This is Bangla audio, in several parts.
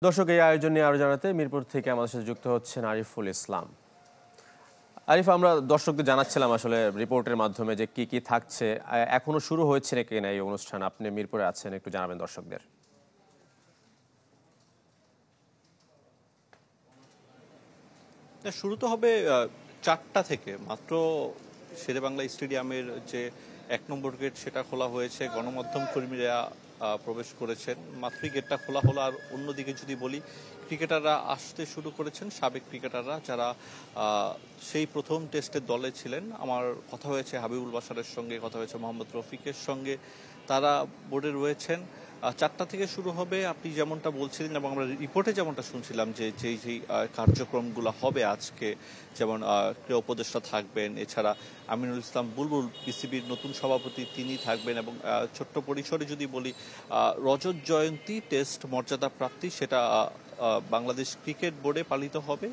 দর্শক, এই আয়োজন নিয়ে আরো জানাতে মিরপুর থেকে আমাদের সাথে যুক্ত হচ্ছেন আরিফুল ইসলাম। আরিফ, আমরা দর্শকদের জানাচ্ছিলাম আসলে রিপোর্টের মাধ্যমে যে কি কি থাকছে, এখনো শুরু হয়েছে নাকি না এই অনুষ্ঠান। আপনি মিরপুরে আছেন, একটু জানাবেন দর্শকদের। শুরু তো হবে 4টা থেকে। মাত্র শেরেবাংলা স্টেডিয়ামের যে 1 নম্বর গেট সেটা খোলা হয়েছে, গণমাধ্যম কর্মীরা প্রবেশ করেছেন, মাত্রই গেটটা খোলা হলো। আর অন্যদিকে যদি বলি, ক্রিকেটাররা আসতে শুরু করেছেন, সাবেক ক্রিকেটাররা যারা সেই প্রথম টেস্টের দলে ছিলেন। আমার কথা হয়েছে হাবিবুল বাশারের সঙ্গে, কথা হয়েছে মোহাম্মদ রফিকের সঙ্গে, তারা বোর্ডে রয়েছেন। 4টা থেকে শুরু হবে, আপনি যেমনটা বলছিলেন এবং আমরা রিপোর্টে যেমনটা শুনছিলাম যে যেই কার্যক্রমগুলো হবে আজকে, যেমন ক্রীড়া উপদেষ্টা থাকবেন, এছাড়া আমিনুল ইসলাম বুলবুল পিসিবির নতুন সভাপতি তিনি থাকবেন, এবং ছোট্ট পরিসরে যদি বলি রজত জয়ন্তী টেস্ট মর্যাদা প্রাপ্তি সেটা বাংলাদেশ ক্রিকেট বোর্ডে পালিত হবে।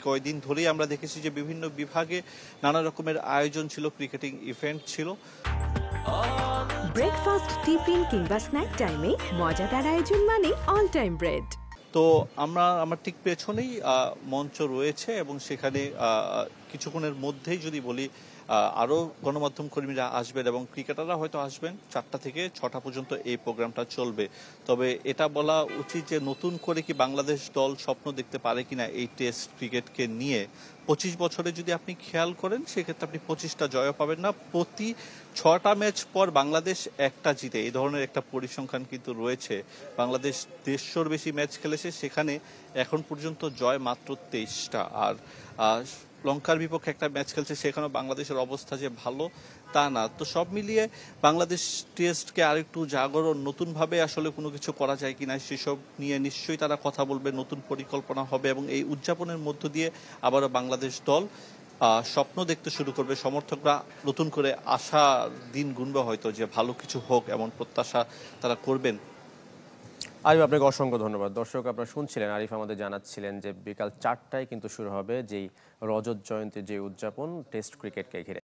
কয়েকদিন ধরেই আমরা দেখেছি যে বিভিন্ন বিভাগে নানা রকমের আয়োজন ছিল, ক্রিকেটিং ইভেন্ট ছিল। ব্রেকফাস্ট, টিফিন কিংবা স্ন্যাক টাইমে মজাদার আয়োজন মানে অল টাইম ব্রেড। তো আমার ঠিক পেছনেই মঞ্চ রয়েছে, এবং সেখানে কিছুক্ষণের মধ্যেই যদি বলি আরও গণমাধ্যম কর্মীরা আসবেন এবং ক্রিকেটাররা হয়তো আসবেন। 4টা থেকে 6টা পর্যন্ত এই প্রোগ্রামটা চলবে। তবে এটা বলা উচিত যে নতুন করে কি বাংলাদেশ দল স্বপ্ন দেখতে পারে কিনা এই টেস্ট ক্রিকেটকে নিয়ে। 25 বছরে যদি আপনি খেয়াল করেন, সেক্ষেত্রে আপনি 25টা জয় পাবেন না। প্রতি 6টা ম্যাচ পর বাংলাদেশ একটা জিতে, এই ধরনের একটা পরিসংখ্যান কিন্তু রয়েছে। বাংলাদেশ 150র বেশি ম্যাচ খেলেছে, সেখানে এখন পর্যন্ত জয় মাত্র 23টা। আর লঙ্কার বিপক্ষে একটা ম্যাচ খেলছে, সেখানেও বাংলাদেশের অবস্থা যে ভালো তা না। তো সব মিলিয়ে বাংলাদেশ টেস্টকে আরেকটু জাগরণ, নতুনভাবে আসলে কোনো কিছু করা যায় কিনা সেসব নিয়ে নিশ্চয়ই তারা কথা বলবে, নতুন পরিকল্পনা হবে, এবং এই উদযাপনের মধ্য দিয়ে আবারও বাংলাদেশ দল স্বপ্ন দেখতে শুরু করবে। সমর্থকরা নতুন করে আশার দিন গুনবে, হয়তো যে ভালো কিছু হোক এমন প্রত্যাশা তারা করবেন। আরিফ, আপনাকে অসংখ্য ধন্যবাদ। দর্শক, আপনারা শুনছিলেন আরিফ আমাদের জানাচ্ছিলেন যে বিকাল 4টায় কিন্তু শুরু হবে যেই রজত জয়ন্তীর যে উদযাপন টেস্ট ক্রিকেটকে ঘিরে।